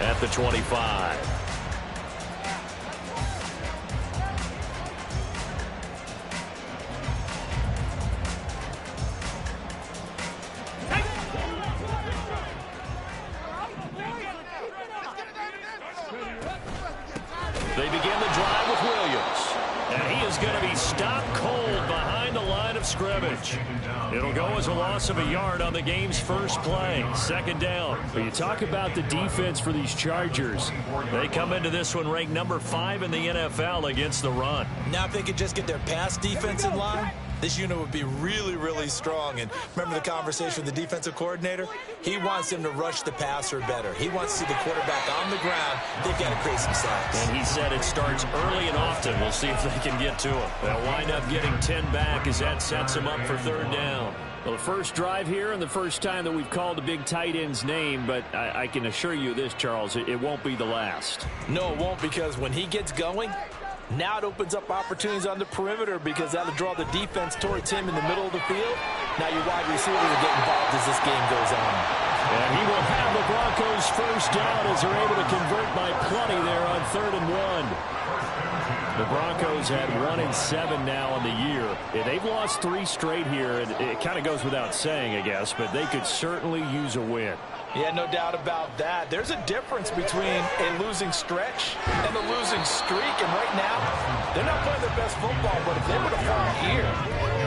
at the 25. They begin the drive with Williams. And he is going to be stopped cold behind the line of scrimmage. It'll go as a loss of a yard on the game's first play. Second down. But you talk about the defense for these Chargers. They come into this one ranked number 5 in the NFL against the run. Now if they could just get their pass defense in line, this unit would be really, really strong. And remember the conversation with the defensive coordinator? He wants them to rush the passer better. He wants to see the quarterback on the ground. They've got to create some sacks. And he said it starts early and often. We'll see if they can get to him. They'll wind up getting 10 back as that sets them up for third down. Well, the first drive here and the first time that we've called a big tight end's name, but I can assure you this, Charles, it won't be the last. No, it won't, because when he gets going, now it opens up opportunities on the perimeter because that'll draw the defense towards him in the middle of the field. Now your wide receivers will get involved as this game goes on. And he will have the Broncos first down as they're able to convert by plenty there on 3rd and 1. The Broncos had 1-7 now on the year. Yeah, they've lost 3 straight here, and it kind of goes without saying, I guess, but they could certainly use a win. Yeah, no doubt about that. There's a difference between a losing stretch and a losing streak. And right now, they're not playing their best football. But if they were to fall here,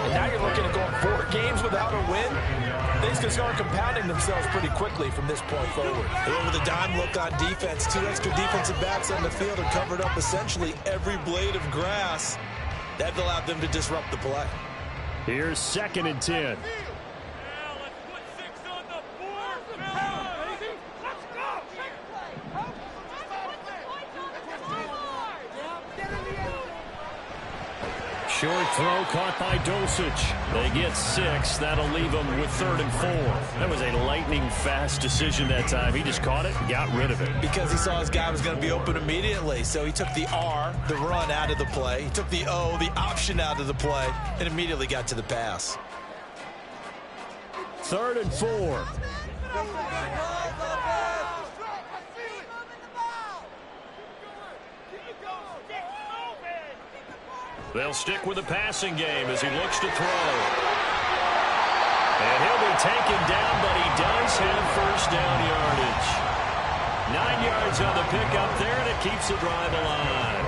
and now you're looking at going 4 games without a win, things can start compounding themselves pretty quickly from this point forward. They went with a dime look on defense. 2 extra defensive backs on the field and covered up essentially every blade of grass. That allowed them to disrupt the play. Here's 2nd and 10. Short throw caught by Dosich. They get 6. That'll leave them with 3rd and 4. That was a lightning-fast decision that time. He just caught it and got rid of it. Because he saw his guy was going to be open immediately. So he took the R, the run, out of the play. He took the O, the option, out of the play, and immediately got to the pass. 3rd and 4. They'll stick with the passing game as he looks to throw. And he'll be taken down, but he does have first down yardage. 9 yards on the pickup there, and it keeps the drive alive.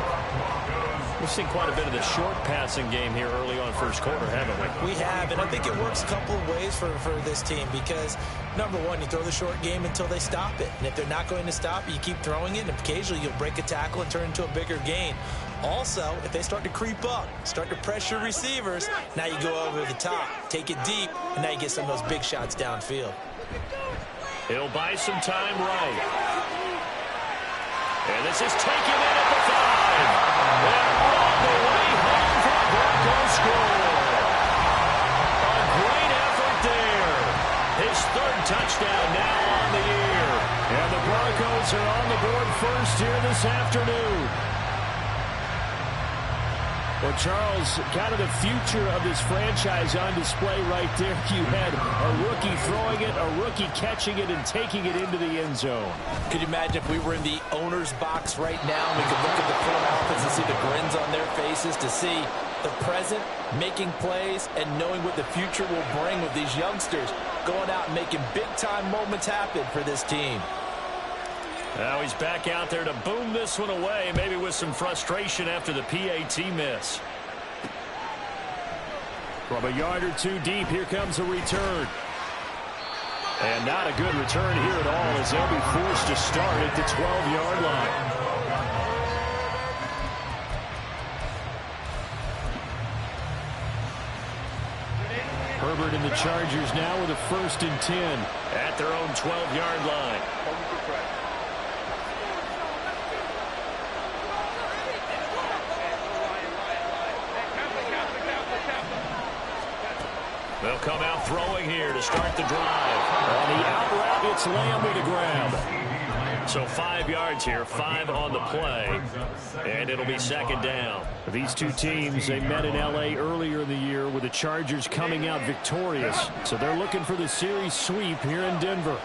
We've seen quite a bit of the short passing game here early on first quarter, haven't we? We have, and I think it works a couple of ways for this team because, number one, you throw the short game until they stop it. And if they're not going to stop it, you keep throwing it, and occasionally you'll break a tackle and turn into a bigger gain. Also, if they start to creep up, start to pressure receivers, now you go over the top, take it deep, and now you get some of those big shots downfield. He'll buy some time right. And this is taken in at the 5. And on the way home for the Broncos score. A great effort there. His 3rd touchdown now on the year. And the Broncos are on the board first here this afternoon. Well, Charles, kind of the future of this franchise on display right there. You had a rookie throwing it, a rookie catching it, and taking it into the end zone. Could you imagine if we were in the owner's box right now and we could look at the front office and see the grins on their faces, to see the present making plays and knowing what the future will bring with these youngsters going out and making big-time moments happen for this team. Now he's back out there to boom this one away, maybe with some frustration after the PAT miss. From a yard or 2 deep, here comes a return. And not a good return here at all as they'll be forced to start at the 12-yard line. Herbert and the Chargers now with a 1st and 10 at their own 12-yard line. They'll come out throwing here to start the drive. On the out route, it's Lamb with a grab. So 5 yards here, 5 on the play, and it'll be 2nd down. These two teams, they met in L.A. earlier in the year with the Chargers coming out victorious. So they're looking for the series sweep here in Denver.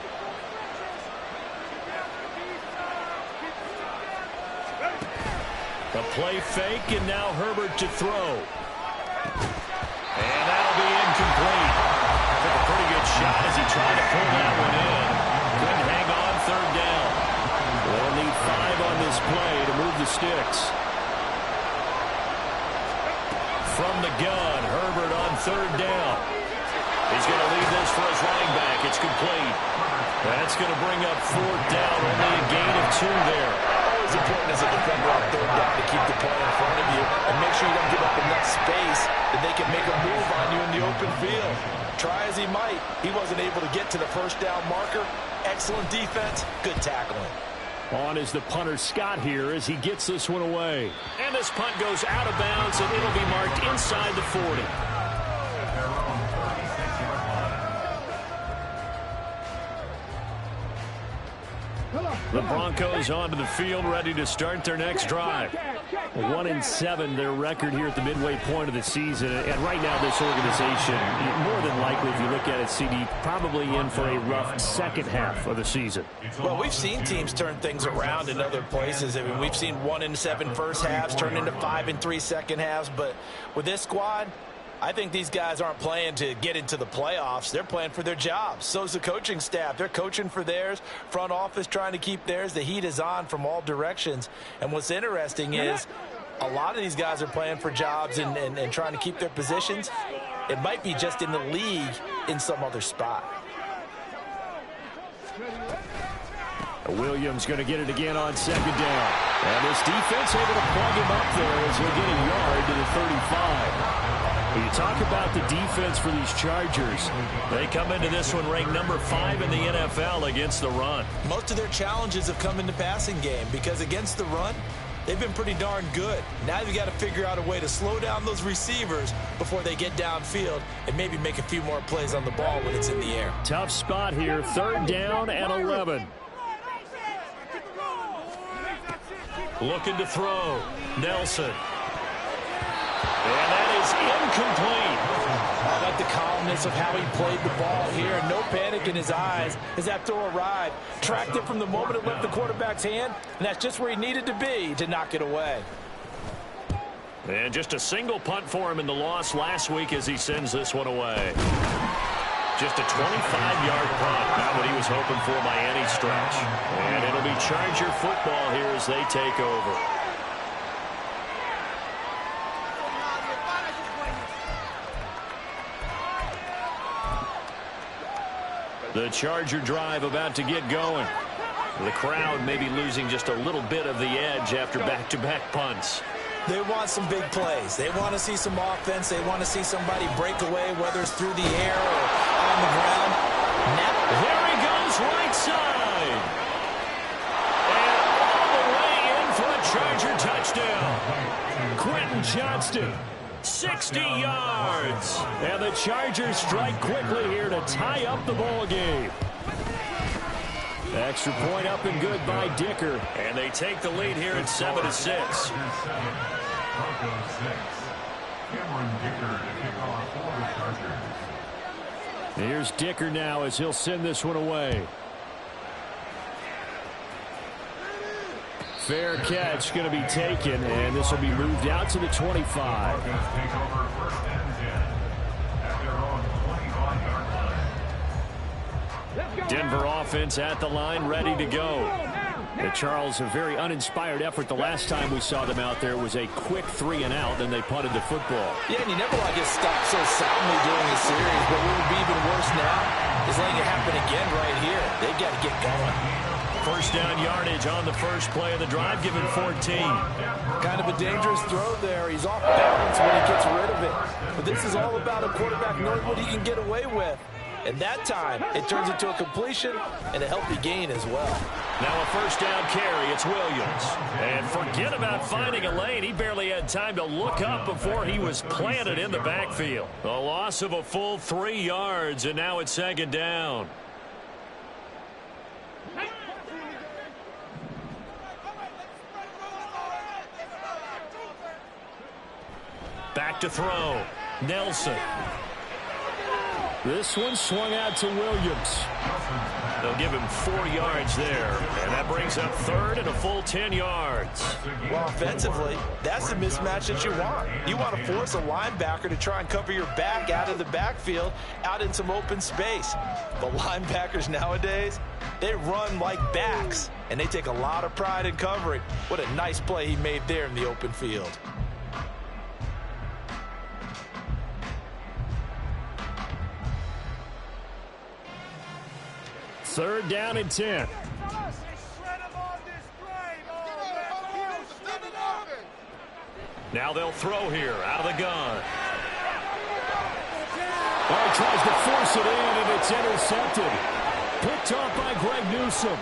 A play fake, and now Herbert to throw. And that'll be incomplete. Took a pretty good shot as he tried to pull that one in. Couldn't hang on third down. They'll need 5 on this play to move the sticks. From the gun, Herbert on third down. He's going to leave this for his running back. It's complete. That's going to bring up fourth down. Only a gain of 2 there. Always important as a defender on third down to keep the play in front of you and make sure you don't give up enough space that they can make a move on you in the open field. Try as he might, he wasn't able to get to the first down marker. Excellent defense, good tackling. On is the punter Scott here as he gets this one away. And this punt goes out of bounds, and it'll be marked inside the 40. The Broncos onto the field, ready to start their next drive. 1-7, their record here at the midway point of the season. And right now, this organization, more than likely, if you look at it, CD, probably in for a rough second half of the season. Well, we've seen teams turn things around in other places. I mean, we've seen 1-7 first halves turn into 5-3 second halves. But with this squad, I think these guys aren't playing to get into the playoffs. They're playing for their jobs. So's the coaching staff. They're coaching for theirs. Front office trying to keep theirs. The heat is on from all directions. And what's interesting is a lot of these guys are playing for jobs and trying to keep their positions. It might be just in the league in some other spot. Williams going to get it again on second down. And this defense able to plug him up there as he'll get a yard to the 35. When you talk about the defense for these Chargers, they come into this one ranked number 5 in the NFL against the run. Most of their challenges have come in the passing game because against the run, they've been pretty darn good. Now you've got to figure out a way to slow down those receivers before they get downfield and maybe make a few more plays on the ball when it's in the air. Tough spot here, third down and 11. Looking to throw. Nelson. And that is incomplete. I like the calmness of how he played the ball here. No panic in his eyes as that throw arrived. Tracked it from the moment it left the quarterback's hand, and that's just where he needed to be to knock it away. And just a single punt for him in the loss last week as he sends this one away. Just a 25-yard punt. Not what he was hoping for by any stretch. And it'll be Charger football here as they take over. The Charger drive about to get going. The crowd may be losing just a little bit of the edge after back-to-back punts. They want some big plays. They want to see some offense. They want to see somebody break away, whether it's through the air or on the ground. Now, there he goes, right side. And all the way in for a Charger touchdown. Quentin Johnston, 60 yards. And the Chargers strike quickly here to tie up the ball game. Extra point up and good by Dicker. And they take the lead here at 7-6. Here's Dicker now as he'll send this one away. Fair catch going to be taken, and this will be moved out to the 25. Denver offense at the line, ready to go. Charles, a very uninspired effort. The last time we saw them out there was a quick 3-and-out, then they punted the football. Yeah, and you never want to get stopped so soundly during the series, but what would be even worse now is letting it happen again right here. They've got to get going. First down yardage on the first play of the drive, given 14. Kind of a dangerous throw there. He's off balance when he gets rid of it. But this is all about a quarterback knowing what he can get away with. And that time, it turns into a completion and a healthy gain as well. Now a first down carry. It's Williams. And forget about finding a lane. He barely had time to look up before he was planted in the backfield. A loss of a full 3 yards, and now it's second down. Back to throw. Nelson. This one swung out to Williams. they'll give him 4 yards there. And that brings up third and a full 10 yards. Well, offensively, that's the mismatch that you want. You want to force a linebacker to try and cover your back out of the backfield, out in some open space. The linebackers nowadays, they run like backs, and they take a lot of pride in covering. What a nice play he made there in the open field. Third down and 10. Now they'll throw here out of the gun. Oh, he tries to force it in, and it's intercepted. Picked off by Greg Newsome.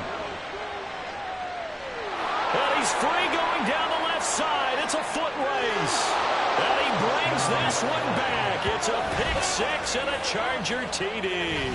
And he's free going down the left side. It's a foot race. And he brings this one back. It's a pick six and a Charger TD.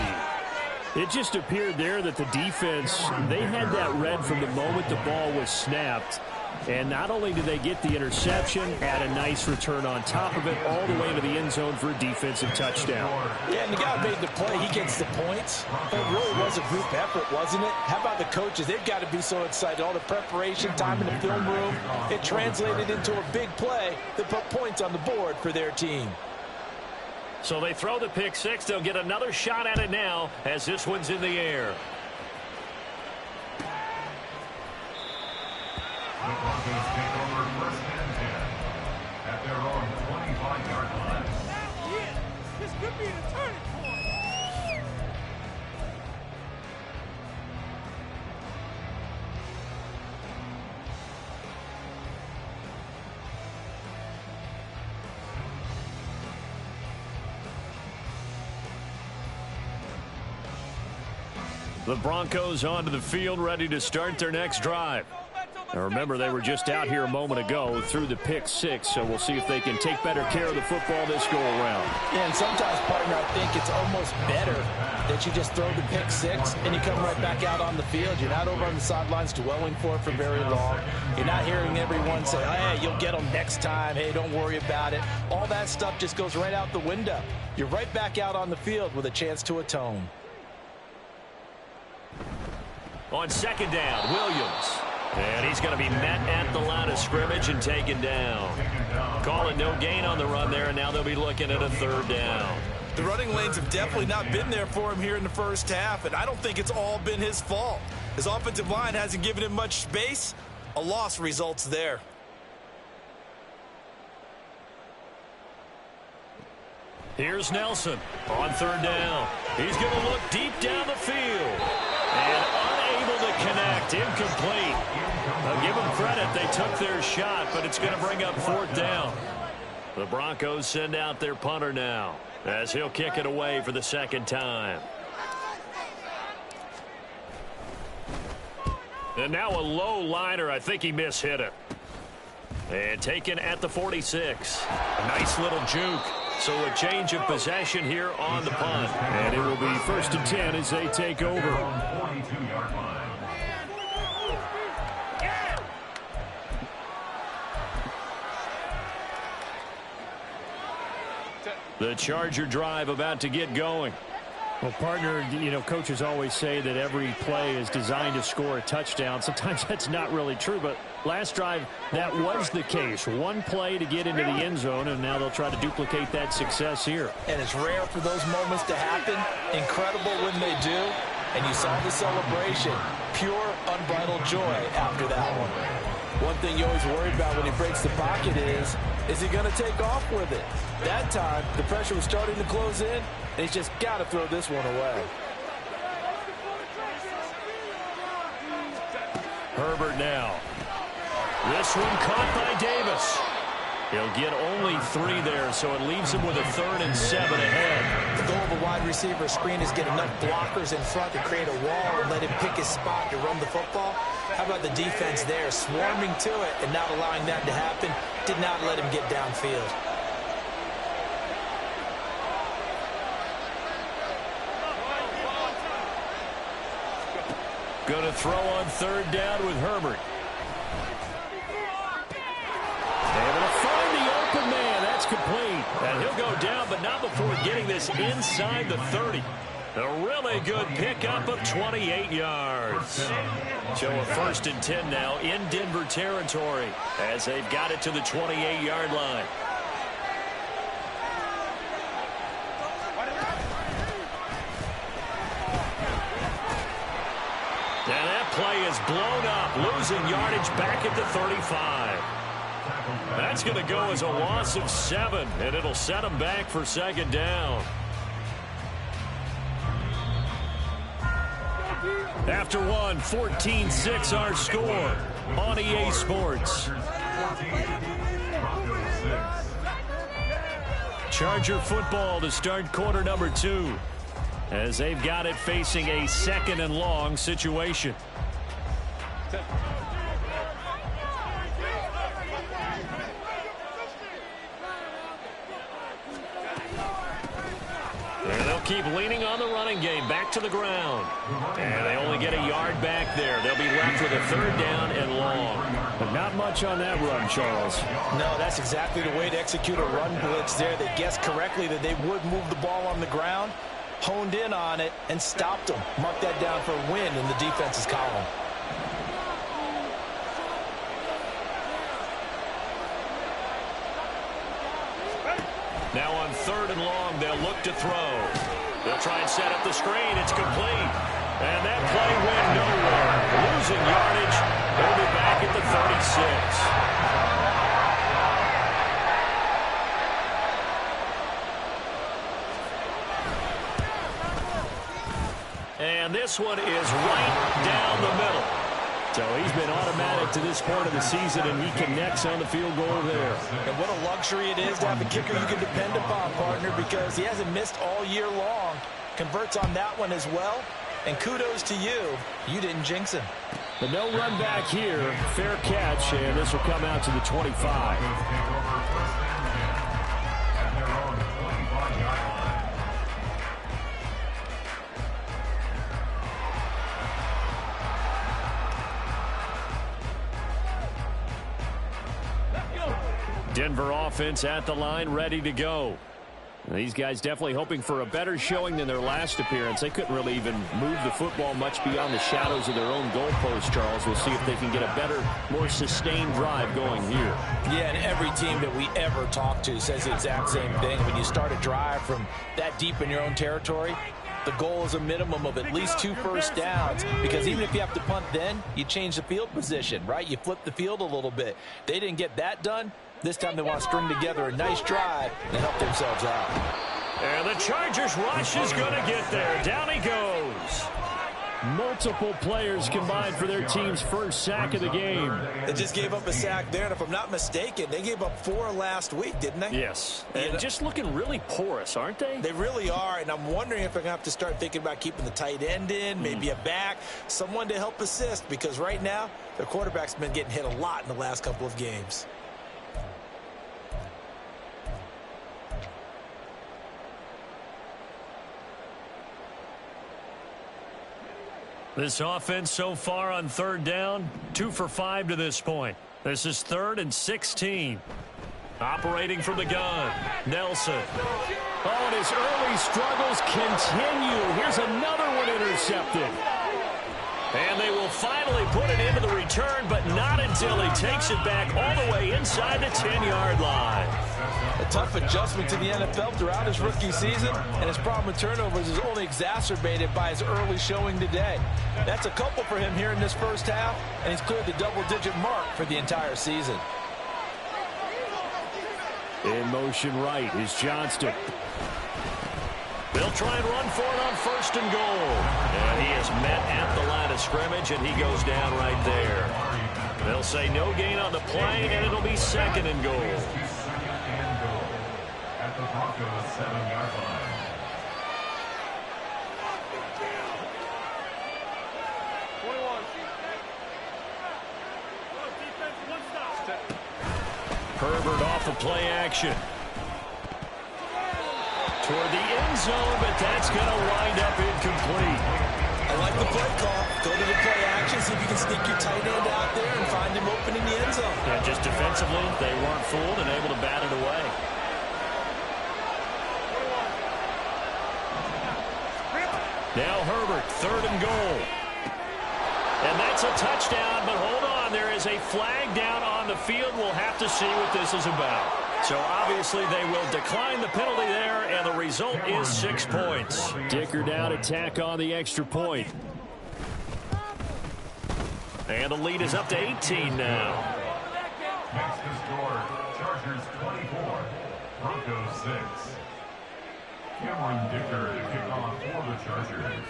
It just appeared there that the defense, they had that read from the moment the ball was snapped. And not only did they get the interception, add a nice return on top of it, all the way into the end zone for a defensive touchdown. Yeah, and the guy made the play. He gets the points. It really was a group effort, wasn't it? How about the coaches? They've got to be so excited. All the preparation time in the film room, it translated into a big play that put points on the board for their team. So they throw the pick six. They'll get another shot at it now as this one's in the air. The Broncos take over first and 10 at their own 25-yard line. This could be the turning point. The Broncos onto the field, ready to start their next drive. Now remember, they were just out here a moment ago through the pick six, so we'll see if they can take better care of the football this go-around. Yeah, and sometimes, partner, I think it's almost better that you just throw the pick six and you come right back out on the field. You're not over on the sidelines dwelling for it for very long. You're not hearing everyone say, hey, you'll get them next time. Hey, don't worry about it. All that stuff just goes right out the window. You're right back out on the field with a chance to atone. On second down, Williams. And he's going to be met at the line of scrimmage and taken down. Call it no gain on the run there, and now they'll be looking at a third down. The running lanes have definitely not been there for him here in the first half, and I don't think it's all been his fault. His offensive line hasn't given him much space. A loss results there. Here's Nelson on third down. He's going to look deep down the field. And unable to connect, incomplete. I'll give them credit, they took their shot, but it's going to bring up fourth down. The Broncos send out their punter now, as he'll kick it away for the second time. And now a low liner, I think he mishit it. And taken at the 46. A nice little juke. So a change of possession here on the punt. And it will be first and 10 as they take over. 42-yard line. The Charger drive about to get going. Well, partner, you know, coaches always say that every play is designed to score a touchdown. Sometimes that's not really true, but last drive, that was the case. One play to get into the end zone, and now they'll try to duplicate that success here. And it's rare for those moments to happen. Incredible when they do. And you saw the celebration. Pure, unbridled joy after that one. One thing you always worry about when he breaks the pocket is he going to take off with it? That time, the pressure was starting to close in, and he's just got to throw this one away. Herbert now. This one caught by Davis. He'll get only 3 there, so it leaves him with a 3rd and 7 ahead. The goal of a wide receiver screen is get enough blockers in front to create a wall and let him pick his spot to run the football. How about the defense there, swarming to it and not allowing that to happen? Did not let him get downfield. Going to throw on third down with Herbert. Able to find the open man. That's complete. And he'll go down, but not before getting this inside the 30. A really good pickup of 28 yards. So a 1st and 10 now in Denver territory as they've got it to the 28-yard line. And that play is blown up, losing yardage back at the 35. That's going to go as a loss of 7, and it'll set them back for 2nd down. After one, 14-6 our score on EA Sports. Charger football to start quarter number 2 as they've got it facing a 2nd and long situation. And they'll keep leaning on the running game back to the ground. And they only get a yard back there. They'll be left with a 3rd down and long. But not much on that run, Charles. No, that's exactly the way to execute a run blitz there. They guessed correctly that they would move the ball on the ground, honed in on it, and stopped them. Mark that down for a win in the defense's column. Now on 3rd and long, they'll look to throw. They'll try and set up the screen. It's complete. And that play went nowhere. Losing yardage. They'll be back at the 36. And this one is right down the middle. So he's been automatic to this point of the season, and he connects on the field goal there. And what a luxury it is to have a kicker you can depend upon, partner, because he hasn't missed all year long. Converts on that one as well. And kudos to you. You didn't jinx him. But no run back here. Fair catch, and this will come out to the 25. Denver offense at the line, ready to go. These guys definitely hoping for a better showing than their last appearance. They couldn't really even move the football much beyond the shadows of their own goalpost, Charles. We'll see if they can get a better, more sustained drive going here. Yeah, and every team that we ever talk to says the exact same thing. When you start a drive from that deep in your own territory, the goal is a minimum of at least 2 first downs, because even if you have to punt then, you change the field position, right? You flip the field a little bit. They didn't get that done. This time they want to string together a nice drive and help themselves out. And the Chargers rush is going to get there. Down he goes. Multiple players combined for their team's first sack of the game. They just gave up a sack there, and if I'm not mistaken, they gave up 4 last week, didn't they? Yes. And just looking really porous, aren't they? They really are, and I'm wondering if they're going to have to start thinking about keeping the tight end in, maybe a back, someone to help assist, because right now their quarterback's been getting hit a lot in the last couple of games. This offense so far on 3rd down, 2 for 5 to this point. This is 3rd and 16. Operating from the gun, Nelson. Oh, and his early struggles continue. Here's another one intercepted. And they will finally put it into the return, but not until he takes it back all the way inside the 10-yard line. A tough adjustment to the NFL throughout his rookie season, and his problem with turnovers is only exacerbated by his early showing today. That's a couple for him here in this first half, and he's cleared the double-digit mark for the entire season. In motion right is Johnston. They'll try and run for it on 1st and goal. And he is met at the line of scrimmage, and he goes down right there. They'll say no gain on the play, and it'll be 2nd and goal. At the Broncos 7-yard line. Herbert off of play action. Toward the end zone, but that's going to wind up incomplete. I like the play call. Go to the play action, see if you can sneak your tight end out there and find him open in the end zone. And just defensively, they weren't fooled and able to bat it away. Now Herbert, 3rd and goal. And that's a touchdown, but hold on. There is a flag down on the field. We'll have to see what this is about. So obviously they will decline the penalty there, and the result is 6 points. Dicker down, attack on the extra point. And the lead is up to 18 now. Next to score, Chargers 24, Broncos 6. Cameron Dicker to kick off for the Chargers.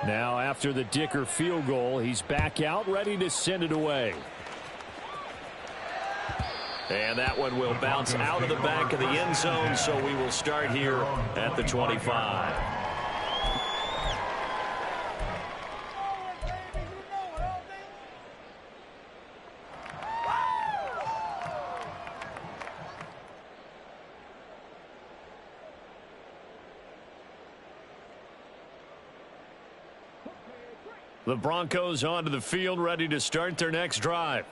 Now after the Dicker field goal, he's back out, ready to send it away. And that one will bounce out of the back of the end zone, so we will start here at the 25. The Broncos onto the field, ready to start their next drive.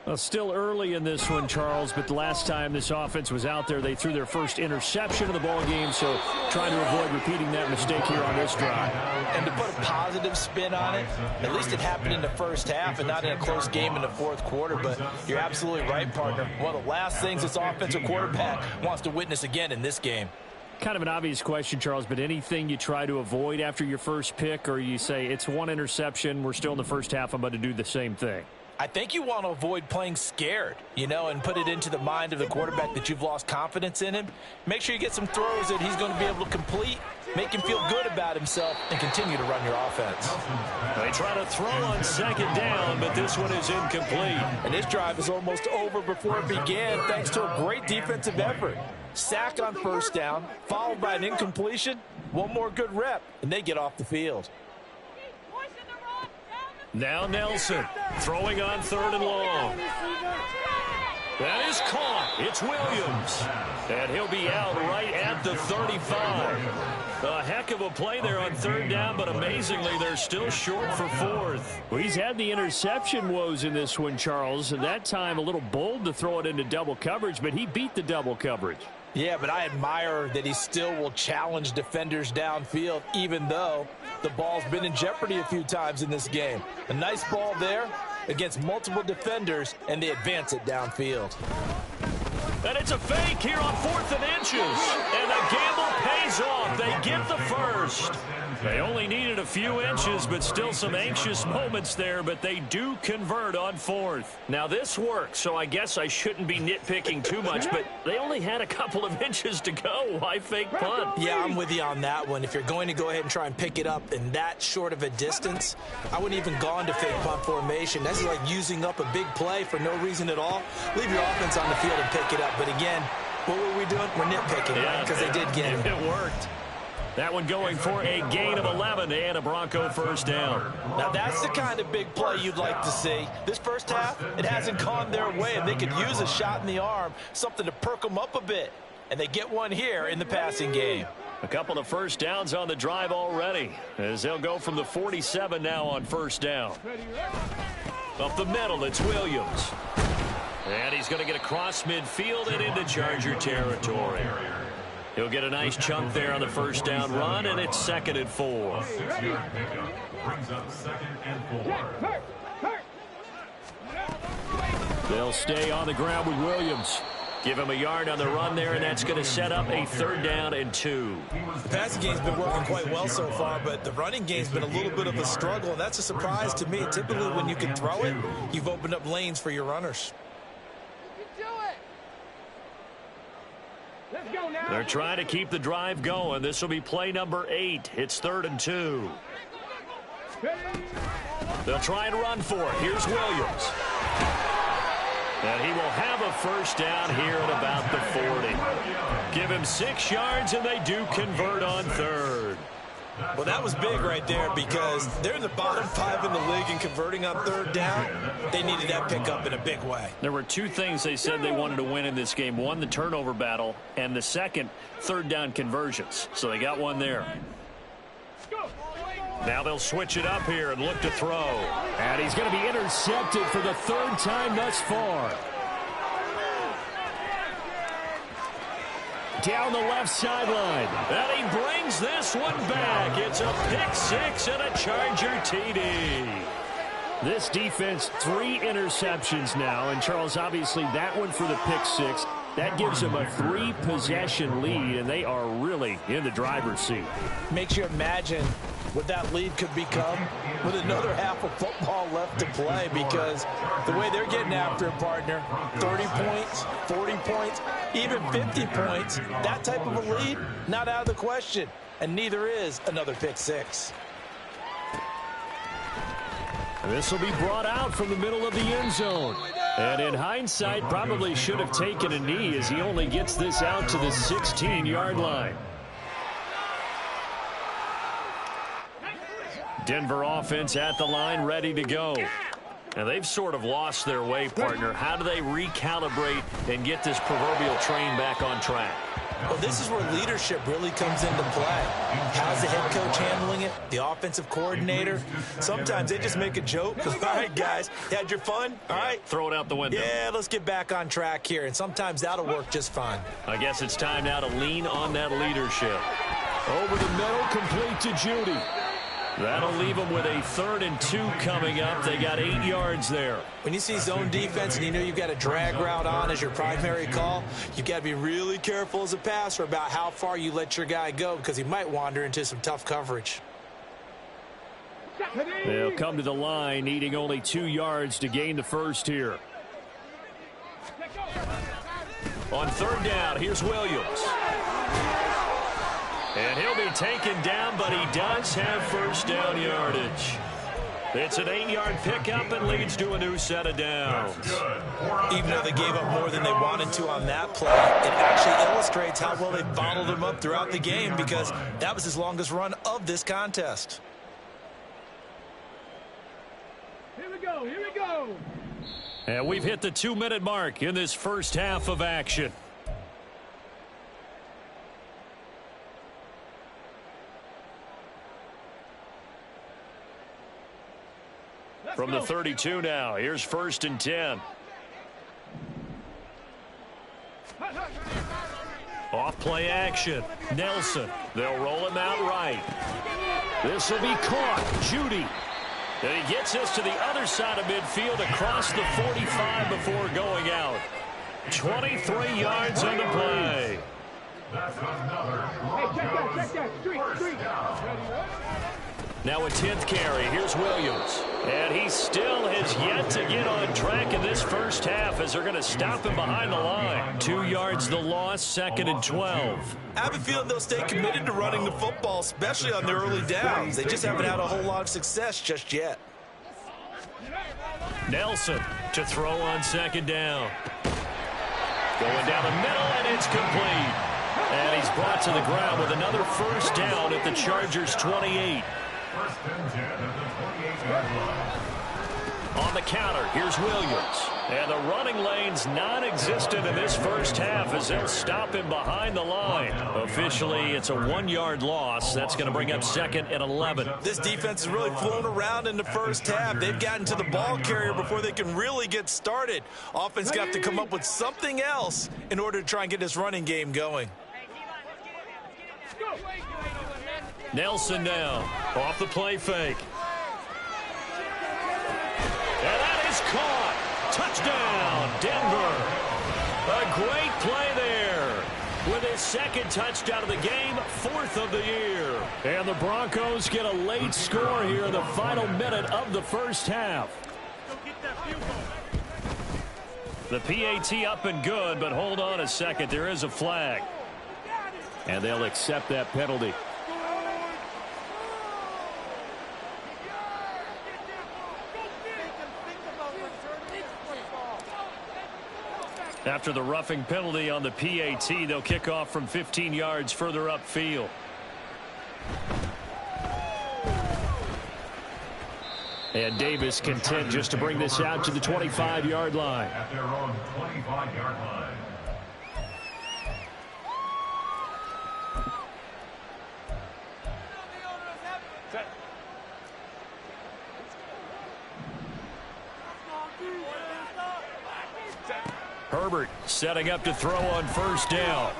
Well, still early in this one, Charles, but the last time this offense was out there, they threw their first interception of the ball game, so trying to avoid repeating that mistake here on this drive. And to put a positive spin on it, at least it happened in the first half and not in a close game in the fourth quarter, but you're absolutely right, partner. One of the last things this offensive quarterback wants to witness again in this game. Kind of an obvious question, Charles, but anything you try to avoid after your first pick, or you say it's one interception, we're still in the first half, I'm about to do the same thing? I think you want to avoid playing scared, and put it into the mind of the quarterback that you've lost confidence in him. Make sure you get some throws that he's going to be able to complete, make him feel good about himself, and continue to run your offense. They try to throw on 2nd down, but this one is incomplete. And this drive is almost over before it began thanks to a great defensive effort. Sack on 1st down, followed by an incompletion, one more good rep, and they get off the field. Now Nelson throwing on 3rd and long. That is caught. It's Williams. And he'll be out right at the 35. A heck of a play there on 3rd down, but amazingly, they're still short for 4th. Well, he's had the interception woes in this one, Charles, and that time a little bold to throw it into double coverage, but he beat the double coverage. Yeah, but I admire that he still will challenge defenders downfield, even though the ball's been in jeopardy a few times in this game. A nice ball there against multiple defenders, and they advance it downfield. And it's a fake here on 4th and inches. And the gamble pays off. They get the first. They only needed a few inches, but still some anxious moments there, but they do convert on 4th. Now, this works, so I guess I shouldn't be nitpicking too much, but they only had a couple of inches to go. Why fake punt? Yeah, I'm with you on that one. If you're going to go ahead and try and pick it up in that short of a distance, I wouldn't even go into fake punt formation. That's like using up a big play for no reason at all. Leave your offense on the field and pick it up. But again, what were we doing? We're nitpicking, right? Because they did get it. It worked. That one going for a gain of 11 and a Bronco 1st down. Now, that's the kind of big play you'd like to see. This first half, it hasn't gone their way, and they could use a shot in the arm, something to perk them up a bit. And they get one here in the passing game. A couple of 1st downs on the drive already, as they'll go from the 47 now on 1st down. Up the middle, it's Williams. And he's going to get across midfield and into Charger territory. He'll get a nice chunk there on the 1st down run, and it's 2nd and 4. 6-yard pickup brings up 2nd and 4. They'll stay on the ground with Williams. Give him a yard on the run there, and that's going to set up a 3rd down and 2. The passing game's been working quite well so far, but the running game's been a little bit of a struggle, and that's a surprise to me. Typically, when you can throw it, you've opened up lanes for your runners. They're trying to keep the drive going. This will be play number 8. It's 3rd and 2. They'll try and run for it. Here's Williams. And he will have a 1st down here at about the 40. Give him 6 yards, and they do convert on 3rd. Well, that was big right there because they're in the bottom 5 in the league and converting on 3rd down. They needed that pickup in a big way. There were 2 things they said they wanted to win in this game. One, the turnover battle, and the second, 3rd down conversions. So they got one there. Now they'll switch it up here and look to throw. And he's going to be intercepted for the 3rd time thus far. down the left sideline. And he brings this one back. It's a pick six and a Charger TD. This defense, 3 interceptions now. And, Charles, obviously that one for the pick six. That gives them a 3-possession lead, and they are really in the driver's seat. Makes you imagine what that lead could become with another half of football left to play, because the way they're getting after it, partner, 30 points, 40 points, even 50 points, that type of a lead, not out of the question. And neither is another pick six. This will be brought out from the middle of the end zone. And in hindsight, probably should have taken a knee as he only gets this out to the 16-yard line. Denver offense at the line, ready to go. And they've sort of lost their way, partner. How do they recalibrate and get this proverbial train back on track? Well, this is where leadership really comes into play. How's the head coach handling it? The offensive coordinator? Sometimes they just make a joke. All right, guys, had your fun? All right. Throw it out the window. Yeah, let's get back on track here. And sometimes that'll work just fine. I guess it's time now to lean on that leadership. Over the middle, complete to Judy. That'll leave them with a 3rd and 2 coming up. They got 8 yards there. When you see zone defense and you know you've got a drag route on as your primary call, you've got to be really careful as a passer about how far you let your guy go, because he might wander into some tough coverage. They'll come to the line, needing only 2 yards to gain the first here. On 3rd down, here's Williams. And he'll be taken down, but he does have first down yardage. It's an 8-yard pickup and leads to a new set of downs. Even though they gave up more than they wanted to on that play, it actually illustrates how well they bottled them up throughout the game, because that was his longest run of this contest. Here we go, here we go. And we've hit the 2-minute mark in this first half of action. From the 32 now, here's 1st and 10. Off play action. Nelson. They'll roll him out right. This will be caught. Judy. And he gets us to the other side of midfield across the 45 before going out. 23 yards on the play. That's another Check that. Street. Now a 10th carry. Here's Williams. And he still has yet to get on track in this first half as they're going to stop him behind the line. 2 yards the loss, 2nd and 12. I have a feeling they'll stay committed to running the football, especially on their early downs. They just haven't had a whole lot of success just yet. Nelson to throw on 2nd down. Going down the middle, and it's complete. And he's brought to the ground with another first down at the Chargers' 28. First and 10 at the 28-yard line. On the counter, here's Williams. And the running lane's non-existent in this first half as they'll stop him behind the line. Officially, it's a 1-yard loss. That's going to bring up 2nd and 11. This defense has really flown around in the first half. They've gotten to the ball carrier before they can really get started. Offense got to come up with something else in order to try and get this running game going. Nelson now off the play fake. And that is caught. Touchdown, Denver. A great play there. With his 2nd touchdown of the game, 4th of the year. And the Broncos get a late score here in the final minute of the first half. The PAT up and good, but hold on a second. There is a flag. And they'll accept that penalty. After the roughing penalty on the PAT, they'll kick off from 15 yards further upfield. And Davis content just to bring this out to the 25-yard line. At their own 25-yard line. Herbert setting up to throw on first down.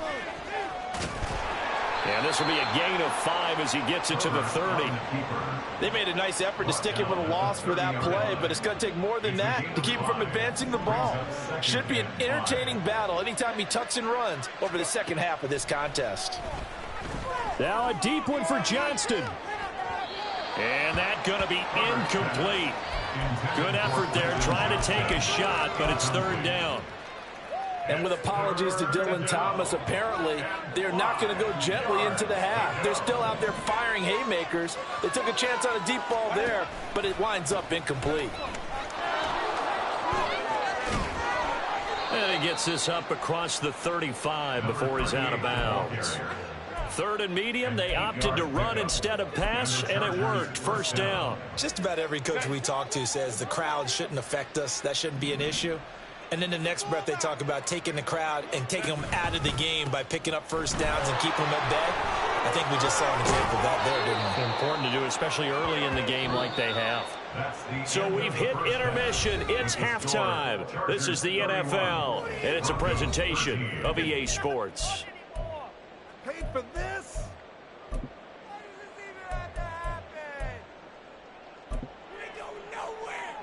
And this will be a gain of 5 as he gets it to the 30. They made a nice effort to stick him with a loss for that play, but it's going to take more than that to keep him from advancing the ball. Should be an entertaining battle anytime he tucks and runs over the second half of this contest. Now a deep one for Johnston. And that's going to be incomplete. Good effort there trying to take a shot, but it's third down. And with apologies to Dylan Thomas, apparently they're not going to go gently into the half. They're still out there firing haymakers. They took a chance on a deep ball there, but it winds up incomplete. And he gets this up across the 35 before he's out of bounds. Third and medium, they opted to run instead of pass, and it worked. First down. Just about every coach we talk to says the crowd shouldn't affect us. That shouldn't be an issue. And then the next breath they talk about taking the crowd and taking them out of the game by picking up first downs and keeping them at bay. I think we just saw an example of that there, didn't we? Important to do, especially early in the game like they have. So we've hit intermission. It's halftime. This is the NFL, and it's a presentation of EA Sports. Paid for this? Why does this even have to happen? We ain't going nowhere.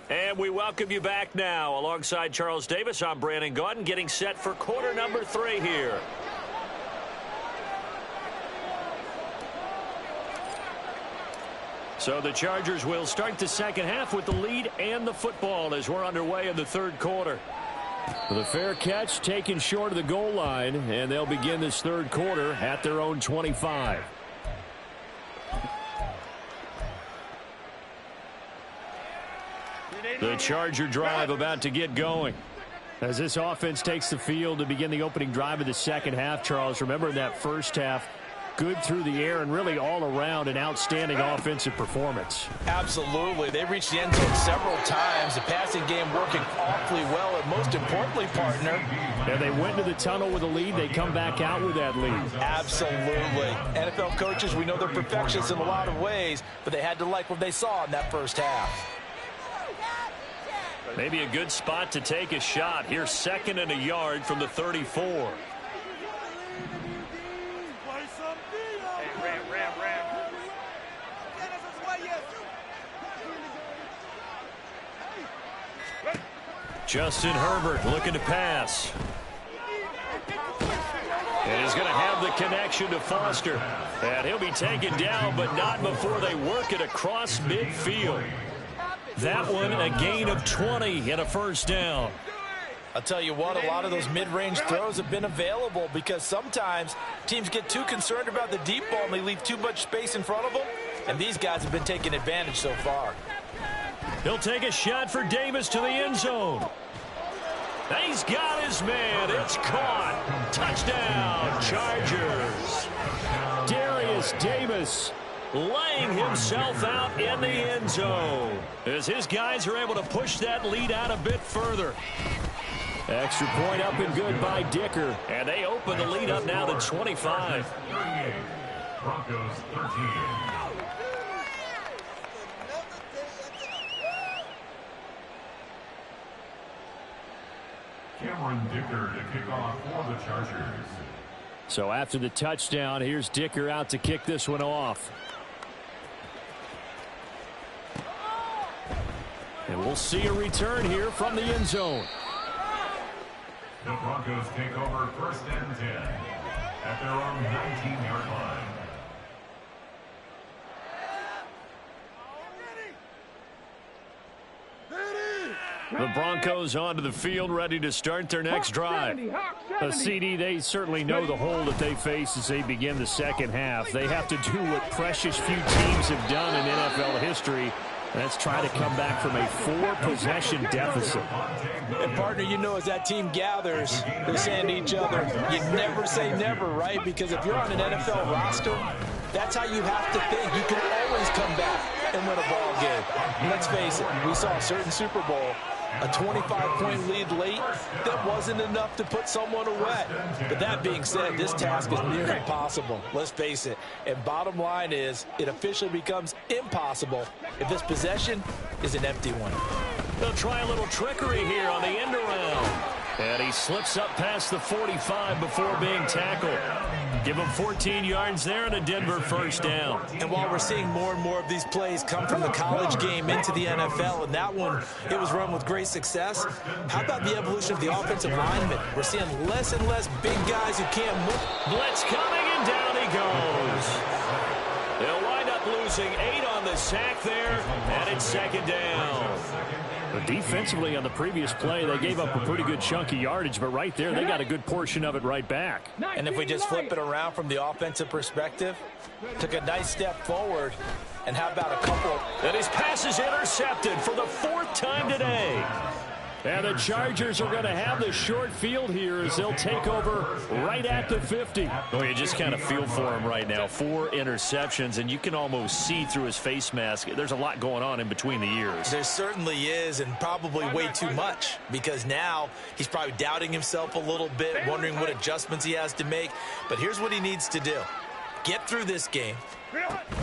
And we welcome you back now. Alongside Charles Davis, I'm Brandon Gaudin, getting set for quarter number 3 here. So the Chargers will start the second half with the lead and the football as we're underway in the third quarter. The fair catch taken short of the goal line, and they'll begin this third quarter at their own 25. The Charger drive about to get going. As this offense takes the field to begin the opening drive of the second half, Charles, remember in that first half, good through the air and really all around an outstanding offensive performance. Absolutely. They reached the end zone several times. The passing game working awfully well, and most importantly, partner. And they went into the tunnel with a lead. They come back out with that lead. Absolutely. NFL coaches, we know they're perfectionists in a lot of ways, but they had to like what they saw in that first half. Maybe a good spot to take a shot. Here's 2nd and a yard from the 34. Justin Herbert looking to pass. And he's going to have the connection to Foster. And he'll be taken down, but not before they work it across midfield. That one, a gain of 20 and a first down. I'll tell you what, a lot of those mid-range throws have been available because sometimes teams get too concerned about the deep ball and they leave too much space in front of them. And these guys have been taking advantage so far. He'll take a shot for Davis to the end zone. He's got his man. It's caught. Touchdown, Chargers. Darius Davis laying himself out in the end zone as his guys are able to push that lead out a bit further. Extra point up and good by Dicker. And they open the lead up now to 25. Broncos 13. Cameron Dicker to kick off for the Chargers. So after the touchdown, here's Dicker out to kick this one off. And we'll see a return here from the end zone. The Broncos take over 1st and 10 at their own 19-yard line. The Broncos onto the field, ready to start their next drive. A CD, they certainly know the hole that they face as they begin the second half. They have to do what precious few teams have done in NFL history. That's try to come back from a 4-possession deficit. And, partner, you know as that team gathers, they're saying to each other, you never say never, right? Because if you're on an NFL roster, that's how you have to think. You can always come back and win a ball game. And let's face it, we saw a certain Super Bowl, a 25-point lead late, that wasn't enough to put someone away. But that being said, this task is near impossible. Let's face it. And bottom line is, it officially becomes impossible if this possession is an empty one. They'll try a little trickery here on the end around. And he slips up past the 45 before being tackled. Give him 14 yards there and a Denver first down. And while we're seeing more and more of these plays come from the college game into the NFL, and that one, it was run with great success, how about the evolution of the offensive linemen? We're seeing less and less big guys who can't move. Blitz coming, and down he goes. They'll wind up losing 8 on the sack there, and it's second down. But defensively on the previous play, they gave up a pretty good chunk of yardage, but right there, they got a good portion of it right back. And if we just flip it around from the offensive perspective, took a nice step forward, and how about a couple? And his pass is intercepted for the 4th time today. And the Chargers are going to have the short field here as they'll take over right at the 50. Well, you just kind of feel for him right now. 4 interceptions, and you can almost see through his face mask. There's a lot going on in between the ears. There certainly is, and probably way too much, because now he's probably doubting himself a little bit, wondering what adjustments he has to make. But here's what he needs to do. Get through this game,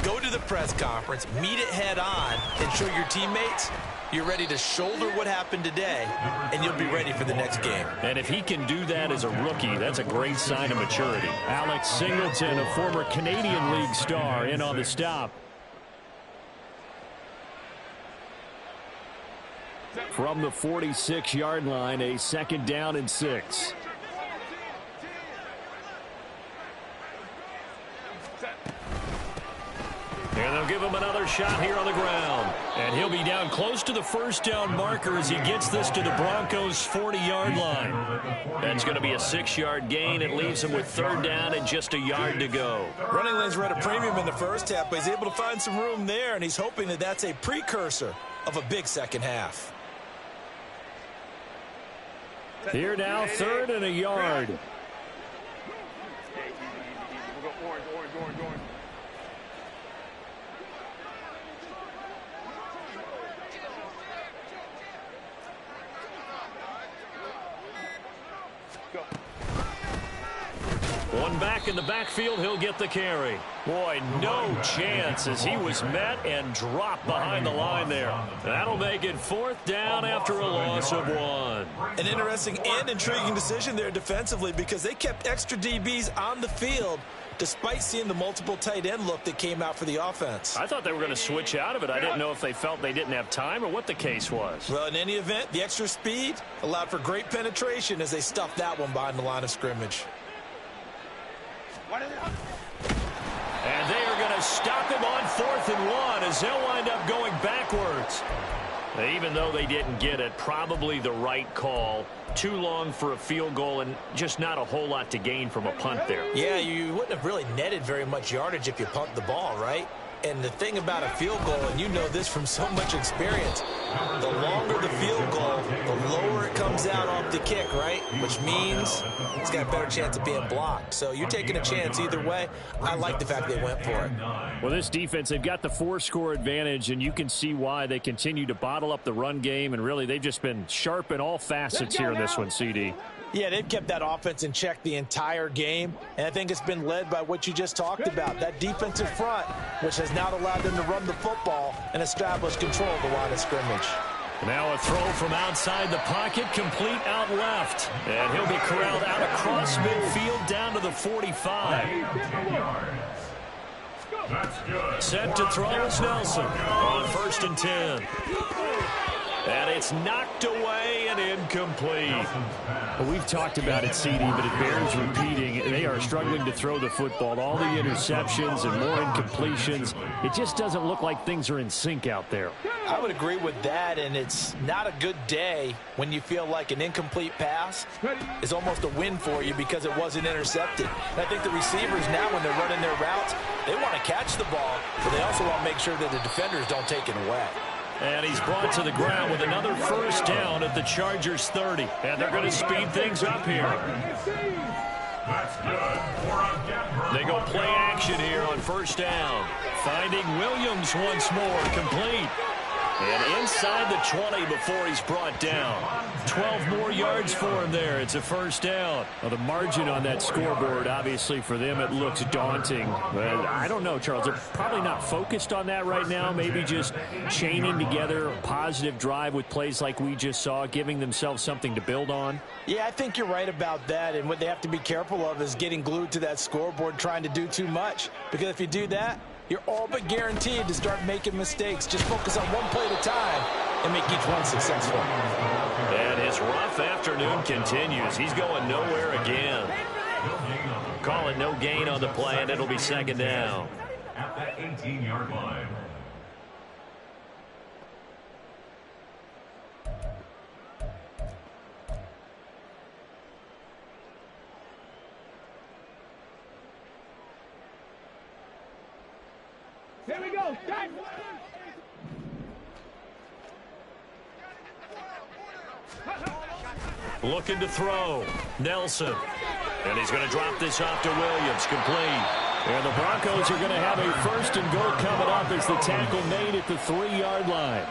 go to the press conference, meet it head on, and show your teammates you're ready to shoulder what happened today, and you'll be ready for the next game. And if he can do that as a rookie, that's a great sign of maturity. Alex Singleton, a former Canadian League star, in on the stop. From the 46-yard line, a 2nd down and 6. And they'll give him another shot here on the ground. And he'll be down close to the first down marker as he gets this to the Broncos' 40-yard line. That's going to be a 6-yard gain. It leaves him with 3rd down and just a yard to go. Running lanes were at a premium in the first half, but he's able to find some room there, and he's hoping that that's a precursor of a big second half. Here now, 3rd and a yard. One back in the backfield, he'll get the carry. Boy, no chance as he was met and dropped behind the line there. That'll make it 4th down after a loss of 1. An interesting and intriguing decision there defensively, because they kept extra DBs on the field despite seeing the multiple tight end look that came out for the offense. I thought they were going to switch out of it. I didn't know if they felt they didn't have time or what the case was. Well, in any event, the extra speed allowed for great penetration as they stuffed that one behind the line of scrimmage. And they are going to stop him on 4th and 1 as they'll wind up going backwards. Even though they didn't get it, probably the right call. Too long for a field goal and just not a whole lot to gain from a punt there. Yeah, you wouldn't have really netted very much yardage if you pumped the ball, right? And the thing about a field goal, and you know this from so much experience, the longer the field goal, the lower it comes out off the kick, right? Which means it's got a better chance of being blocked. So you're taking a chance either way. I like the fact they went for it. Well, this defense, they've got the 4-score advantage, and you can see why they continue to bottle up the run game, and really they've just been sharp in all facets here in this one, CD. Yeah, they've kept that offense in check the entire game, and I think it's been led by what you just talked about, that defensive front, which has now allowed them to run the football and establish control of the line of scrimmage. Now a throw from outside the pocket, complete out left. And he'll be corralled out across midfield down to the 45. Set to throw is Nelson on 1st and 10. And it's knocked away and incomplete. Well, we've talked about it, CD, but it bears repeating. They are struggling to throw the football. All the interceptions and more incompletions. It just doesn't look like things are in sync out there. I would agree with that, and it's not a good day when you feel like an incomplete pass is almost a win for you because it wasn't intercepted. And I think the receivers now, when they're running their routes, they want to catch the ball, but they also want to make sure that the defenders don't take it away. And he's brought to the ground with another first down at the Chargers 30. And they're going to speed things up here. They go play action here on 1st down. Finding Williams once more, complete. And inside the 20 before he's brought down. 12 more yards for him there. It's a first down. Well, the margin on that scoreboard, obviously for them, it looks daunting. But I don't know, Charles. They're probably not focused on that right now. Maybe just chaining together a positive drive with plays like we just saw, giving themselves something to build on. Yeah, I think you're right about that. And what they have to be careful of is getting glued to that scoreboard trying to do too much. Because if you do that, you're all but guaranteed to start making mistakes. Just focus on one play at a time and make each one successful. And his rough afternoon continues. He's going nowhere again. Call it no gain on the play, and it'll be second down. At the 18-yard line. Here we go. Start. Looking to throw. Nelson. And he's going to drop this off to Williams. Complete. And the Broncos are going to have a first and goal coming up as the tackle made at the 3-yard line.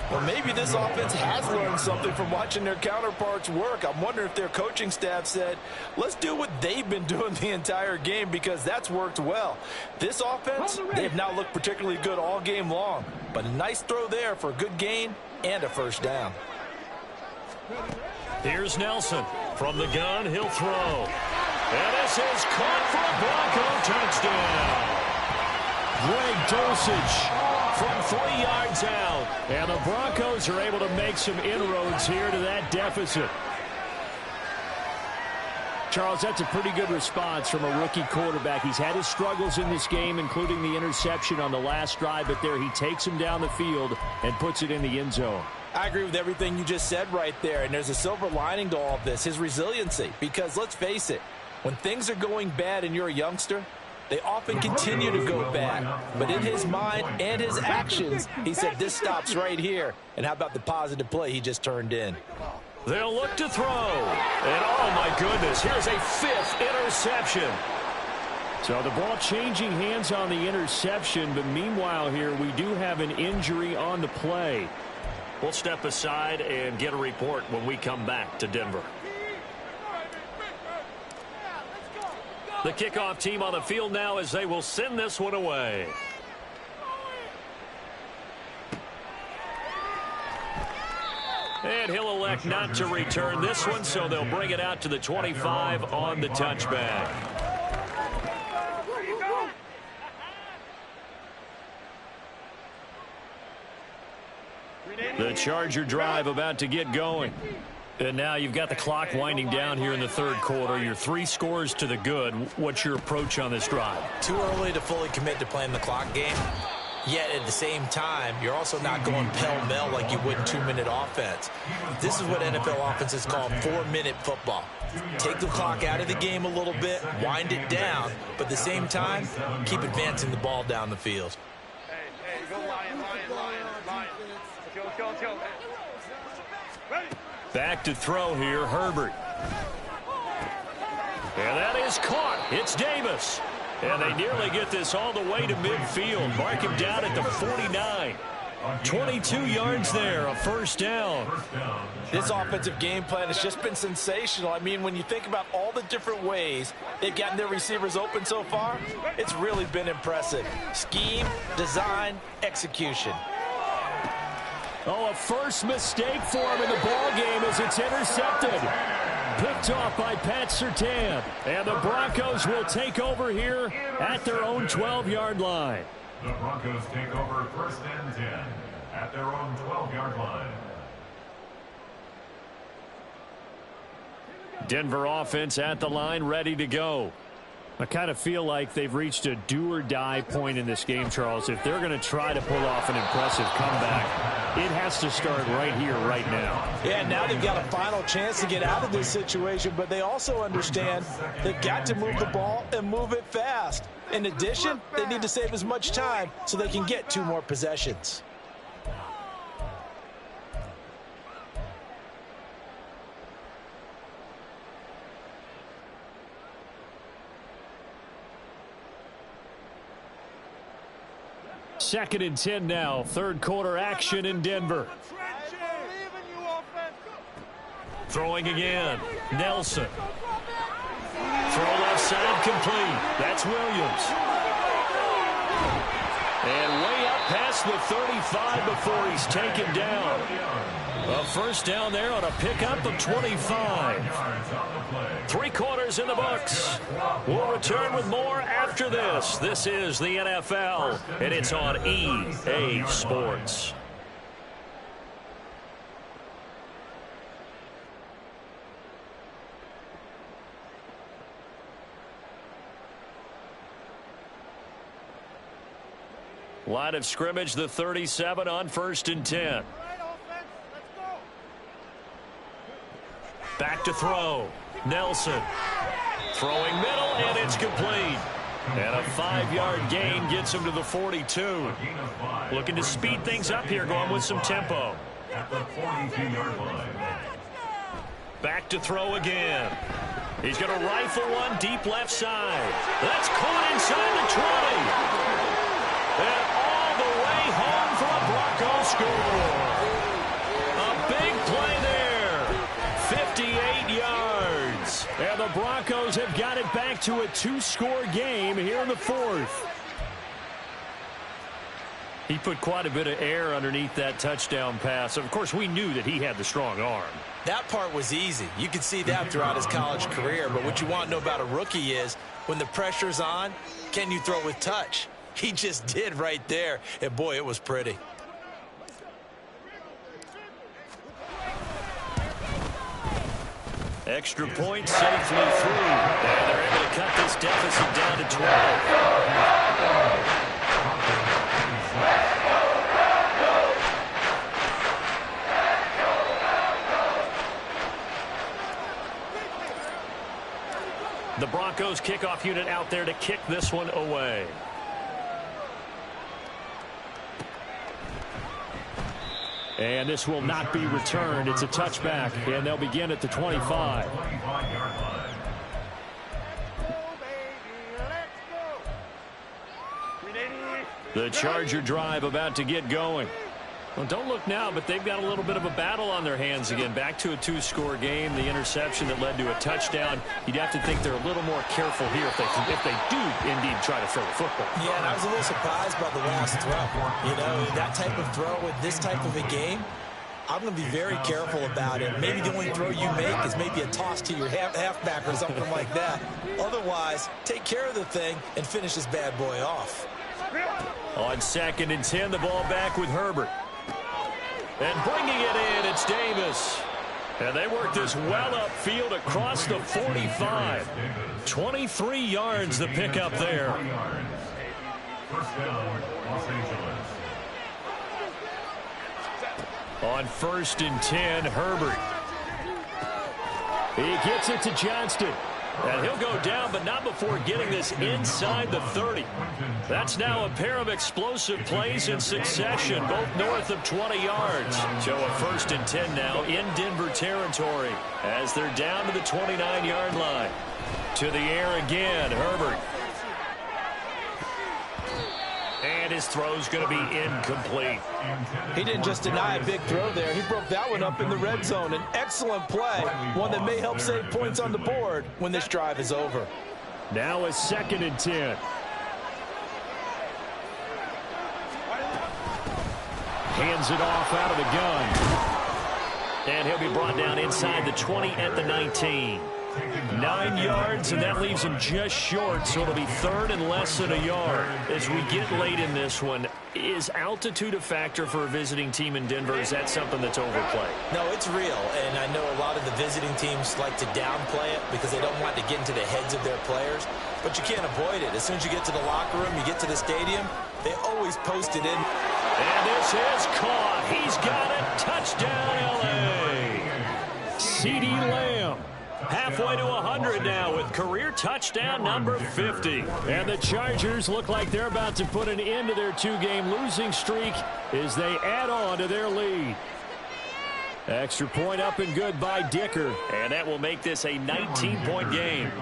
Well, maybe this offense has learned something from watching their counterparts work. I'm wondering if their coaching staff said, let's do what they've been doing the entire game, because that's worked well. This offense, they have not looked particularly good all game long. But a nice throw there for a good gain and a first down. Here's Nelson. From the gun, he'll throw. And this is caught for a Bronco touchdown. Greg Dulcich from 3 yards out. And the Broncos are able to make some inroads here to that deficit. Charles, that's a pretty good response from a rookie quarterback. He's had his struggles in this game, including the interception on the last drive, but there he takes him down the field and puts it in the end zone. I agree with everything you just said right there, and there's a silver lining to all of this, his resiliency. Because let's face it, when things are going bad and you're a youngster, they often continue to go bad. But in his mind and his actions, he said, this stops right here. And how about the positive play he just turned in? They'll look to throw. And oh my goodness, here's a 5th interception. So the ball changing hands on the interception, but meanwhile here we do have an injury on the play. We'll step aside and get a report when we come back to Denver. The kickoff team on the field now as they will send this one away. And he'll elect not to return this one, so they'll bring it out to the 25 on the touchback. The Charger drive about to get going. And now you've got the clock winding down here in the third quarter. You're 3 scores to the good. What's your approach on this drive? Too early to fully commit to playing the clock game. Yet at the same time, you're also not going pell-mell like you would in 2-minute offense. This is what NFL offenses call 4-minute football. Take the clock out of the game a little bit, wind it down, but at the same time, keep advancing the ball down the field. Hey, go Lion. Go. Ready? Back to throw here, Herbert. And that is caught. It's Davis. And they nearly get this all the way to midfield. Mark him down at the 49. 22 yards there, a first down. This offensive game plan has just been sensational. I mean, when you think about all the different ways they've gotten their receivers open so far, it's really been impressive. Scheme, design, execution. Oh, a first mistake for him in the ball game as it's intercepted. Picked off by Pat Surtain. And the Broncos will take over here at their own 12-yard line. The Broncos take over 1st and 10 at their own 12-yard line. Denver offense at the line, ready to go. I kind of feel like they've reached a do-or-die point in this game, Charles. If they're going to try to pull off an impressive comeback, it has to start right here, right now. Yeah, now they've got a final chance to get out of this situation, but they also understand they've got to move the ball and move it fast. In addition, they need to save as much time so they can get 2 more possessions. 2nd and 10 now. Third quarter action in Denver. Throwing again. Nelson. Throw left side complete. That's Williams. And way up past the 35 before he's taken down. A first down there on a pickup of 25. 3 quarters in the books. We'll return with more after this. This is the NFL, and it's on EA Sports. Line of scrimmage, the 37 on 1st and 10. Back to throw. Nelson. Throwing middle, and it's complete. And a 5-yard gain gets him to the 42. Looking to speed things up here, going with some tempo. At the 42-yard line. Back to throw again. He's going to rifle one deep left side. That's caught inside the 20. And all the way home for a Broncos score. A big play there. 58 yards. And the Broncos have got it back to a 2-score game here in the 4th. He put quite a bit of air underneath that touchdown pass. Of course, we knew that he had the strong arm. That part was easy. You could see that throughout his college career. But what you want to know about a rookie is when the pressure's on, can you throw with touch? He just did right there. And, boy, it was pretty. Extra point safely through. And they're able to cut this deficit down to 12. The Broncos kickoff unit out there to kick this one away. And this will not be returned. It's a touchback, and they'll begin at the 25. The Charger drive about to get going. Well, don't look now, but they've got a little bit of a battle on their hands again. Back to a 2-score game. The interception that led to a touchdown. You'd have to think they're a little more careful here if they do indeed try to throw the football. Yeah, and I was a little surprised by the last throw. You know, that type of throw with this type of a game, I'm going to be very careful about it. Maybe the only throw you make is maybe a toss to your halfback or something like that. Otherwise, take care of the thing and finish this bad boy off. On 2nd and 10, the ball back with Herbert. And bringing it in, it's Davis. And they work this well upfield across the 45. 23 yards the pickup there. First down, Los Angeles. On 1st and 10, Herbert. He gets it to Johnston. And he'll go down, but not before getting this inside the 30. That's now a pair of explosive plays in succession, both north of 20 yards. So a 1st and 10 now in Denver territory as they're down to the 29-yard line. To the air again, Herbert. And his throw's going to be incomplete. He didn't just deny a big throw there. He broke that one up in the red zone. An excellent play, one that may help save points on the board when this drive is over. Now a 2nd and 10. Hands it off out of the gun. And he'll be brought down inside the 20 at the 19. 9 yards, and that leaves him just short, so it'll be 3rd and less than a yard. As we get late in this one, is altitude a factor for a visiting team in Denver? Is that something that's overplayed? No, it's real, and I know a lot of the visiting teams like to downplay it because they don't want to get into the heads of their players, but you can't avoid it. As soon as you get to the locker room, you get to the stadium, they always post it in. And this is caught. He's got it. Touchdown, L.A. CeeDee Lamb. Halfway to 100 now with career touchdown number 50. And the Chargers look like they're about to put an end to their 2-game losing streak as they add on to their lead. Extra point up and good by Dicker. And that will make this a 19-point game.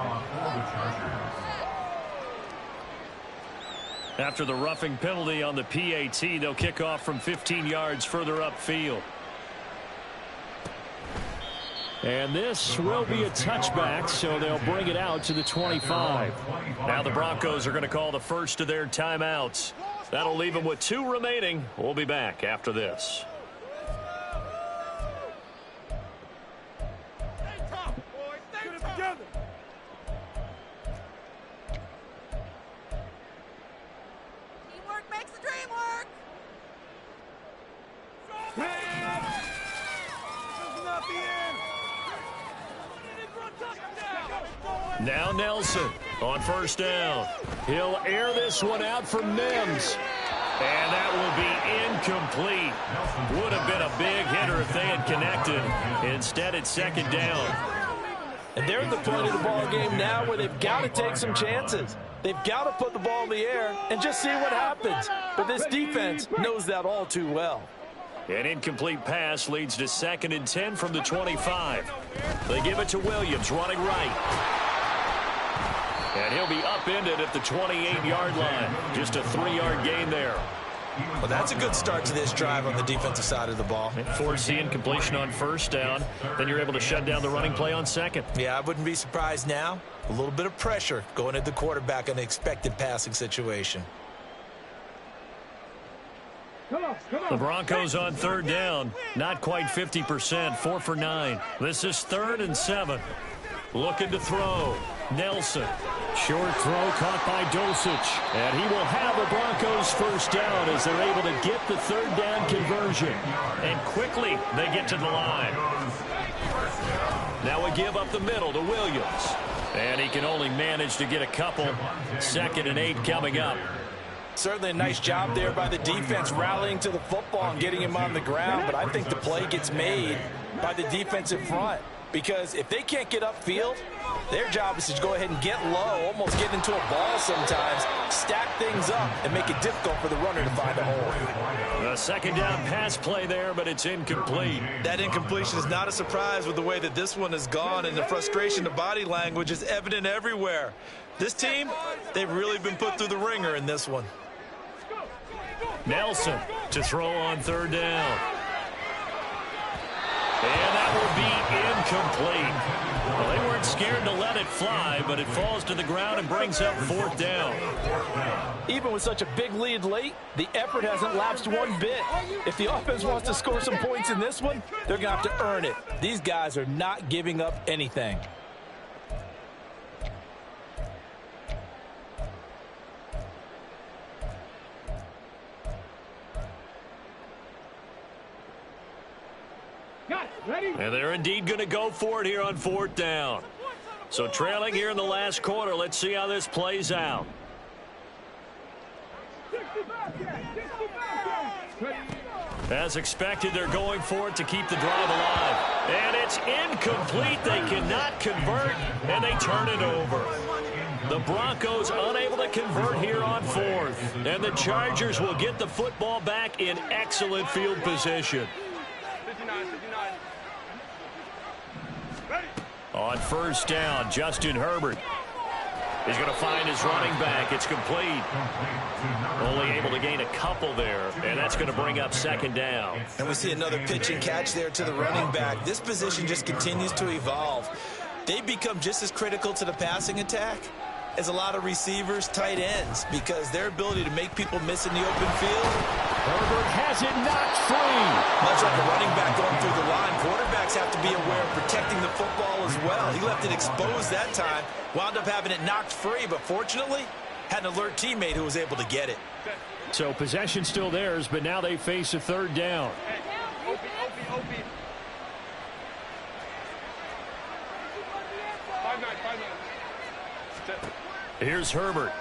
After the roughing penalty on the PAT, they'll kick off from 15 yards further upfield. And this will be a touchback, so they'll bring it out to the 25. Now the Broncos are going to call the first of their timeouts. That'll leave them with 2 remaining. We'll be back after this. Teamwork makes the dream work. Now Nelson on first down. He'll air this one out for Mims. And that will be incomplete. Would have been a big hitter if they had connected. Instead, it's second down. And they're at the point of the ball game now where they've got to take some chances. They've got to put the ball in the air and just see what happens. But this defense knows that all too well. An incomplete pass leads to 2nd and 10 from the 25. They give it to Williams, running right. And he'll be upended at the 28-yard line. Just a 3-yard gain there. Well, that's a good start to this drive on the defensive side of the ball. Force the incompletion on first down. Then you're able to shut down the running play on second. Yeah, I wouldn't be surprised now. A little bit of pressure going at the quarterback in an expected passing situation. The Broncos on third down. Not quite 50%. 4 for 9. This is 3rd and 7. Looking to throw. Nelson. Short throw caught by Dulcich. And he will have the Broncos first down as they're able to get the 3rd down conversion. And quickly they get to the line. Now a give up the middle to Williams. And he can only manage to get a couple. 2nd and 8 coming up. Certainly a nice job there by the defense rallying to the football and getting him on the ground. But I think the play gets made by the defensive front. Because if they can't get upfield, their job is to go ahead and get low, almost get into a ball sometimes, stack things up, and make it difficult for the runner to find a hole. A 2nd down pass play there, but it's incomplete. That incompletion is not a surprise with the way that this one has gone, and the frustration, the body language is evident everywhere. This team, they've really been put through the ringer in this one. Nelson to throw on 3rd down. And that will be incomplete. Well, they weren't scared to let it fly, but it falls to the ground and brings up 4th down. Even with such a big lead late, the effort hasn't lapsed one bit. If the offense wants to score some points in this one, they're going to have to earn it. These guys are not giving up anything. And they're indeed going to go for it here on 4th down. So trailing here in the last quarter, let's see how this plays out. As expected, they're going for it to keep the drive alive. And it's incomplete. They cannot convert, and they turn it over. The Broncos unable to convert here on 4th. And the Chargers will get the football back in excellent field position. On first down, Justin Herbert is going to find his running back. It's complete. Only able to gain a couple there, and that's going to bring up 2nd down. And we see another pitch and catch there to the running back. This position just continues to evolve. They become just as critical to the passing attack as a lot of receivers, tight ends, because their ability to make people miss in the open field. Herbert has it knocked free. Much like a running back going through the line, quarterbacks have to be aware of protecting the football as well. He left it exposed that time, wound up having it knocked free, but fortunately, had an alert teammate who was able to get it. So possession still theirs, but now they face a 3rd down. Here's Herbert.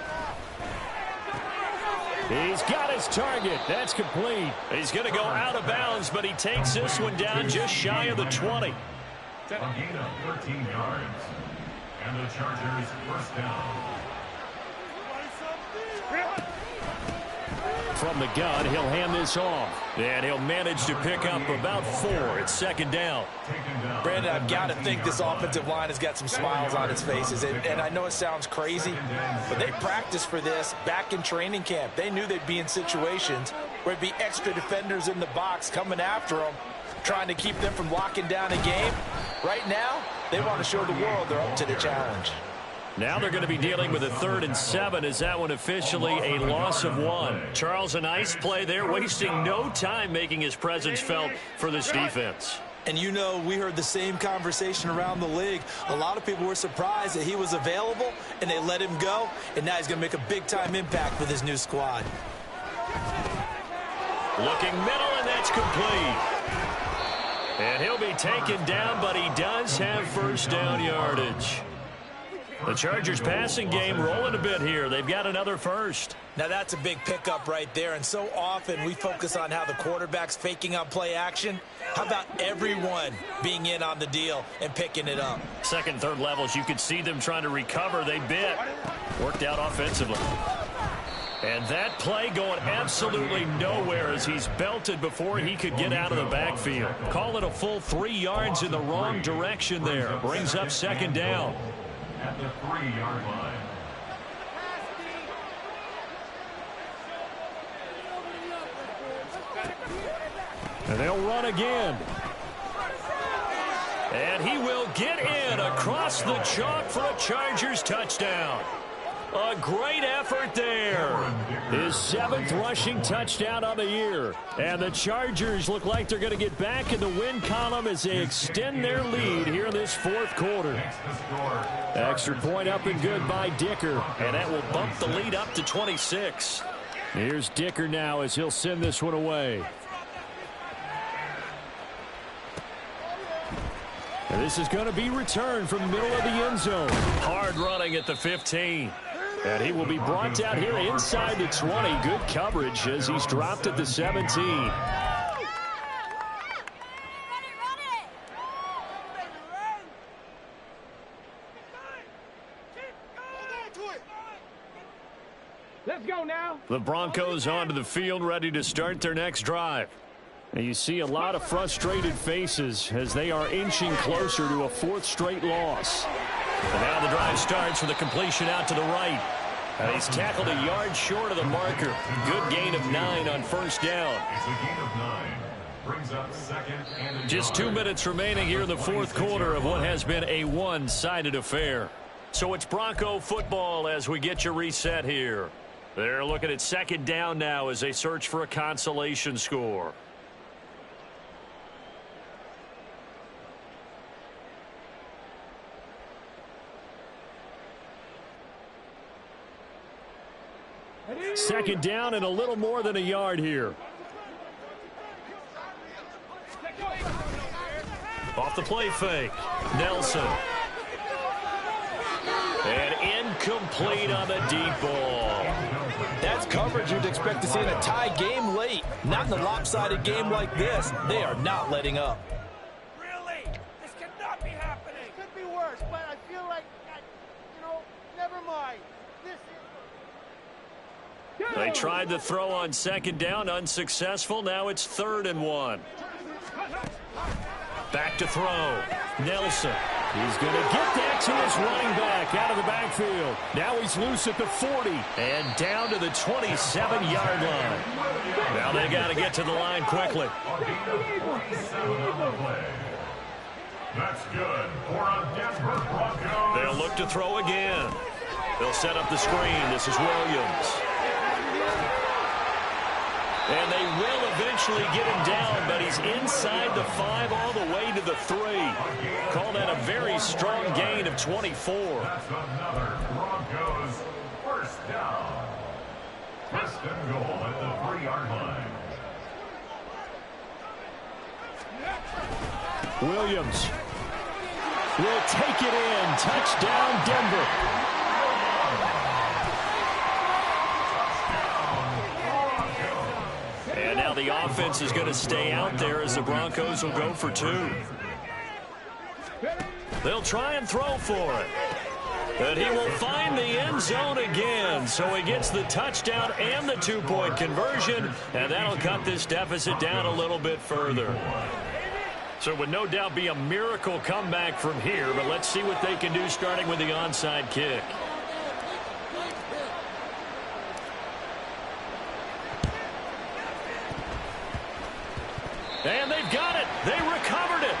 He's got his target. That's complete. He's going to go out of bounds, but he takes this one down just shy of the 20. A gain of 13 yards. And the Chargers first down. from the gun. He'll hand this off. And he'll manage to pick up about 4. It's second down. Brandon, I've got to think this offensive line has got some smiles on its faces. And I know it sounds crazy, but they practiced for this back in training camp. They knew they'd be in situations where there'd be extra defenders in the box coming after them, trying to keep them from locking down a game. Right now, they want to show the world they're up to the challenge. Now they're going to be dealing with a 3rd and 7 as that one officially a loss of 1. Charles, a nice play there, wasting no time making his presence felt for this defense. And you know, we heard the same conversation around the league. A lot of people were surprised that he was available and they let him go. And now he's going to make a big-time impact with his new squad. Looking middle, and that's complete. And he'll be taken down, but he does have first down yardage. The Chargers passing game rolling a bit here. They've got another first. Now that's a big pickup right there, and so often we focus on how the quarterback's faking on play action. How about everyone being in on the deal and picking it up? Second, third levels, you could see them trying to recover. They bit. Worked out offensively. And that play going absolutely nowhere as he's belted before he could get out of the backfield. Call it a full 3 yards in the wrong direction there. Brings up second down. At the 3-yard line. And they'll run again. And he will get in across the chalk for a Chargers touchdown. A great effort there. His 7th rushing touchdown on the year. And the Chargers look like they're going to get back in the win column as they extend their lead here in this 4th quarter. Extra point up and good by Dicker. And that will bump the lead up to 26. Here's Dicker now as he'll send this one away. And this is going to be returned from the middle of the end zone. Hard running at the 15. And he will be brought down here inside the 20. Good coverage as he's dropped at the 17. Let's go now. The Broncos onto the field, ready to start their next drive. And you see a lot of frustrated faces as they are inching closer to a 4th straight loss. And now the drive starts with a completion out to the right. And he's tackled a yard short of the marker. Good gain of 9 on first down. It's a gain of 9. Brings up second and Just 2 minutes remaining here in the 4th quarter of what has been a one-sided affair. So it's Bronco football as we get your reset here. They're looking at second down now as they search for a consolation score. Second down and a little more than a yard here. Off the play fake. Nelson. And incomplete on the deep ball. That's coverage you'd expect to see in a tie game late. Not in a lopsided game like this. They are not letting up. Really? This cannot be happening. It could be worse, but I feel like, never mind. This is... They tried to throw on second down, unsuccessful. Now it's 3rd and 1. Back to throw. Nelson. He's going to get that to his running back out of the backfield. Now he's loose at the 40. And down to the 27-yard line. Now they got to get to the line quickly. That's good for a Denver Broncos. They'll look to throw again. They'll set up the screen. This is Williams. And they will eventually get him down, but he's inside the 5 all the way to the 3. Call that a very strong gain of 24. That's another Broncos first down. First and goal at the 3-yard line. Williams will take it in. Touchdown, Denver. And now the offense is going to stay out there as the Broncos will go for 2. They'll try and throw for it. And he will find the end zone again. So he gets the touchdown and the two-point conversion, and that'll cut this deficit down a little bit further. So it would no doubt be a miracle comeback from here, but let's see what they can do starting with the onside kick. And they've got it. They recovered it.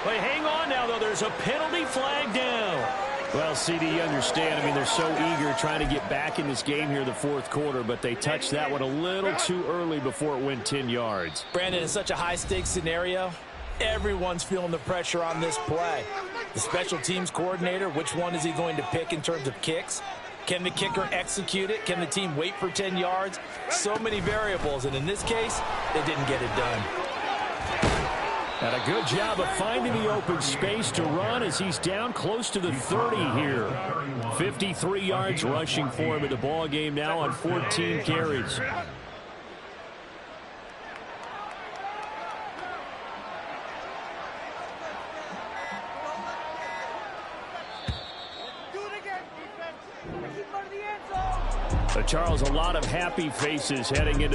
Wait, hang on now, though. There's a penalty flag down. Well, CD, you understand. I mean, they're so eager trying to get back in this game here in the fourth quarter, but they touched that one a little too early before it went 10 yards. Brandon, in such a high-stakes scenario, everyone's feeling the pressure on this play. The special teams coordinator, which one is he going to pick in terms of kicks? Can the kicker execute it? Can the team wait for 10 yards? So many variables, and in this case, they didn't get it done. And a good job of finding the open space to run as he's down close to the 30 here. 53 yards rushing for him in the ball game now on 14 carries. Charles, a lot of happy faces heading into